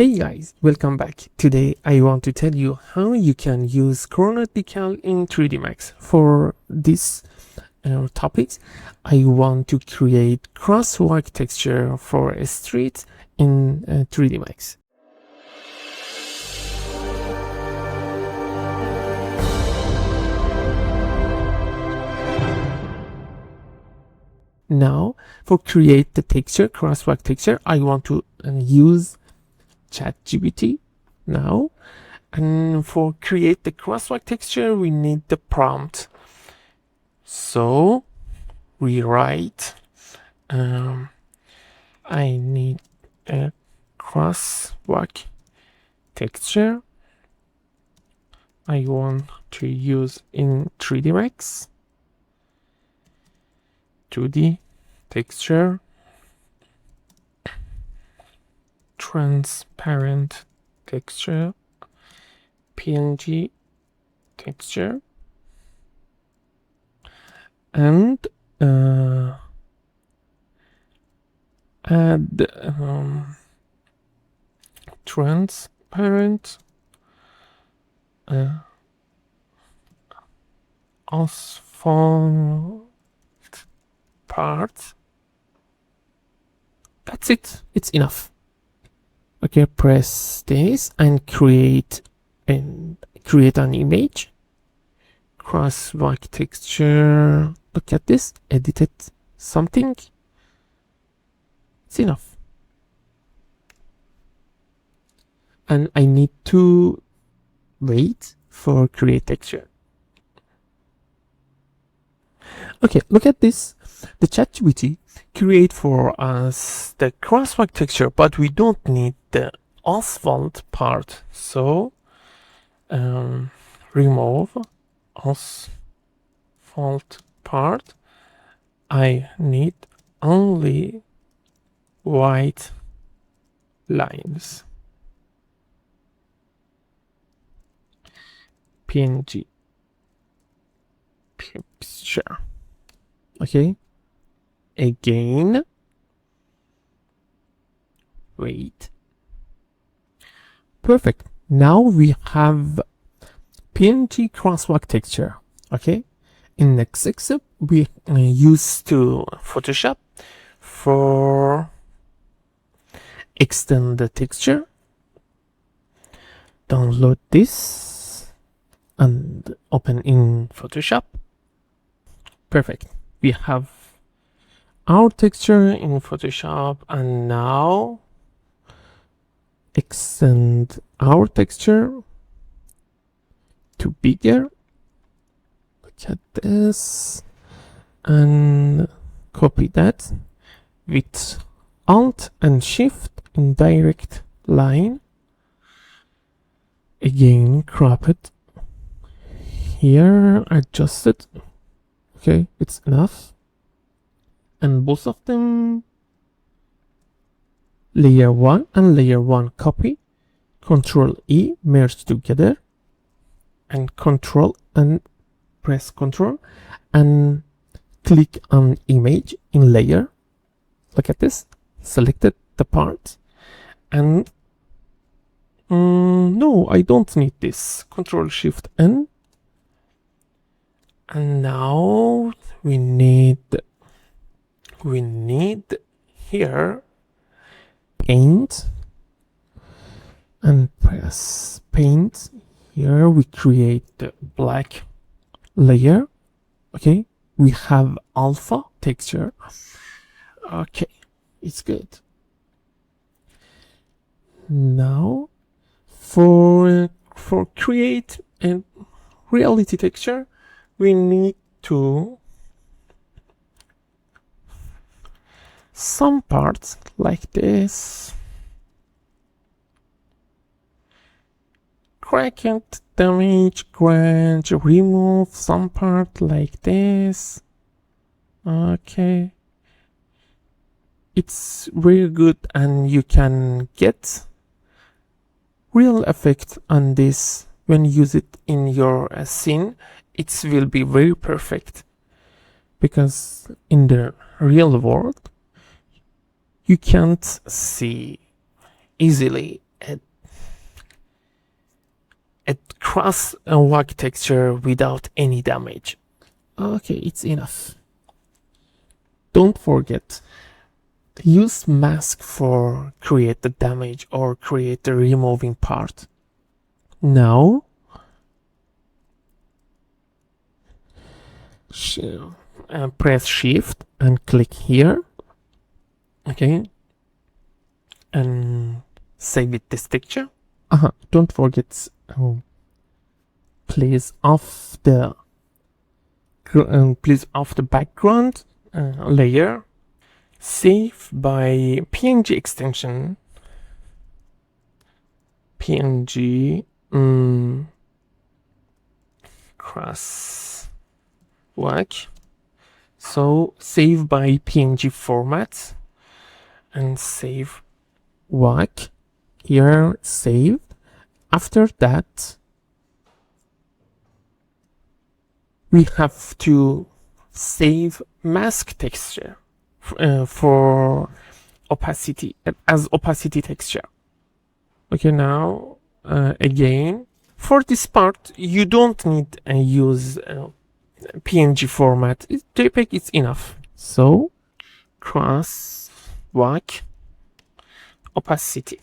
Hey guys, welcome back. Today I want to tell you how you can use Corona Decal in 3D Max. For this topics, I want to create crosswalk texture for a street in 3D Max. Now, for create the texture, crosswalk texture, I want to use Chat GPT now, and for create the crosswalk texture we need the prompt, so we write I need a crosswalk texture I want to use in 3D Max, 2D texture, transparent texture, PNG texture, and add transparent asphalt part. That's it, it's enough. Okay, press this and create an image. Crosswalk texture. Look at this, edited something. It's enough. And I need to wait for create texture. Okay, look at this. The ChatGPT create for us the crosswalk texture, but we don't need the asphalt part. So remove asphalt part. I need only white lines. PNG picture. Okay, again, wait. Perfect. Now we have PNG crosswalk texture. Okay, in next step we use to Photoshop for extend the texture. Download this and open in Photoshop. Perfect. We have our texture in Photoshop, and now extend our texture to bigger. Look at this, and copy that with Alt and Shift in direct line. Again, crop it here, adjust it. Okay, it's enough. And both of them, layer 1 and layer 1 copy, Control E, merge together, and Control and press Control and click on image in layer. Look at this, selected the part, and no, I don't need this. Control Shift N, and now we need here paint, and press paint. Here we create the black layer. Okay, we have alpha texture. Okay, it's good. Now for create a reality texture, we need to some parts like this, crack it, damage, scratch, remove some part like this. Okay, it's very good, and you can get real effect on this when you use it in your scene. It will be very perfect, because in the real world you can't see easily a crosswalk texture without any damage. Okay, it's enough. Don't forget, use mask for create the damage or create the removing part. Now press shift and click here. Okay, and save it this texture. Don't forget, please off the background layer. Save by PNG extension. PNG Crosswalk. So save by PNG format and save walk. Here saved. After that, we have to save mask texture for opacity as opacity texture. Okay, now again, for this part you don't need use PNG format. JPEG is enough. So crosswalk opacity.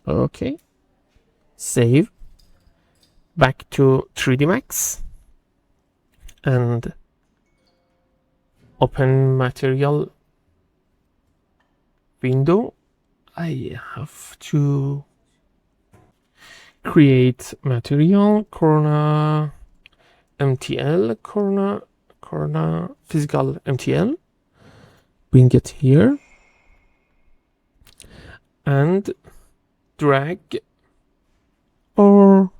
Okay, save, back to 3D Max and open material window. I have to create material Corona MTL, Corona physical MTL. Bring it here and drag or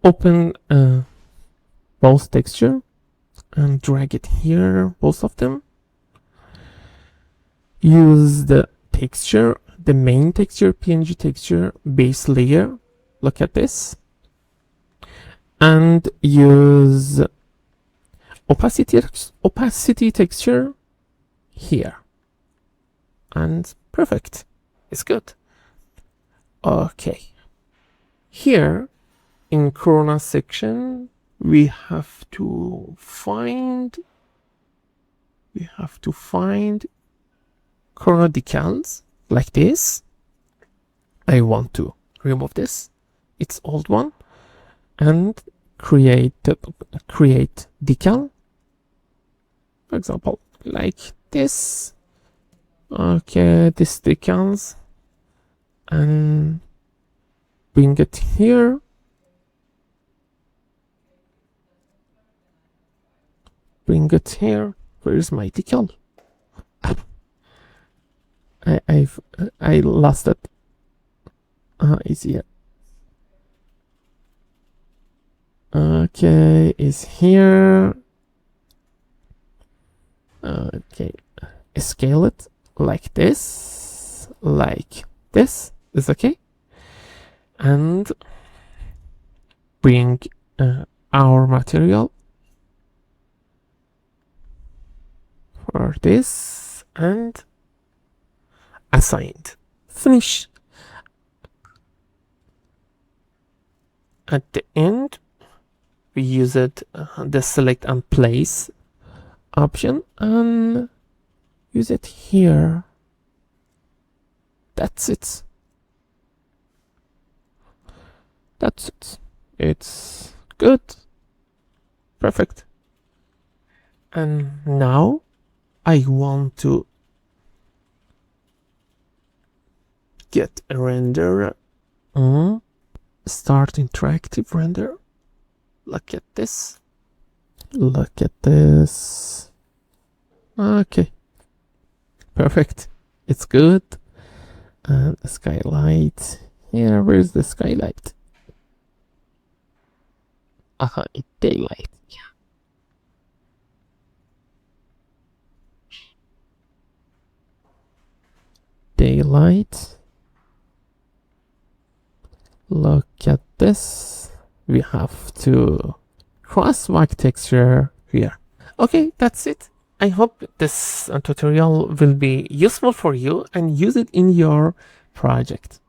open both texture and drag it here, both of them. Use the texture, the main texture, PNG texture, base layer. Look at this. And use opacity texture here. And perfect. It's good. Okay. Here in Corona section, we have to find Corona decals like this. I want to remove this. It's old one. And create decal. For example, like this. Okay, this decals. And bring it here. Bring it here. Where is my decal? I lost it. It's here. Okay, it's here. Okay, scale it like this. Like this is okay. And bring our material for this and assigned. Finish. At the end, we use it the select and place option and use it here. That's it. That's it. It's good. Perfect. And now I want to get a render. Start interactive render. Look at this. Look at this. Okay. Perfect. It's good. And the skylight. Yeah, where's the skylight? It's daylight. Yeah. Daylight. Look at this. We have to crosswalk texture here. Okay, that's it. I hope this tutorial will be useful for you and use it in your project.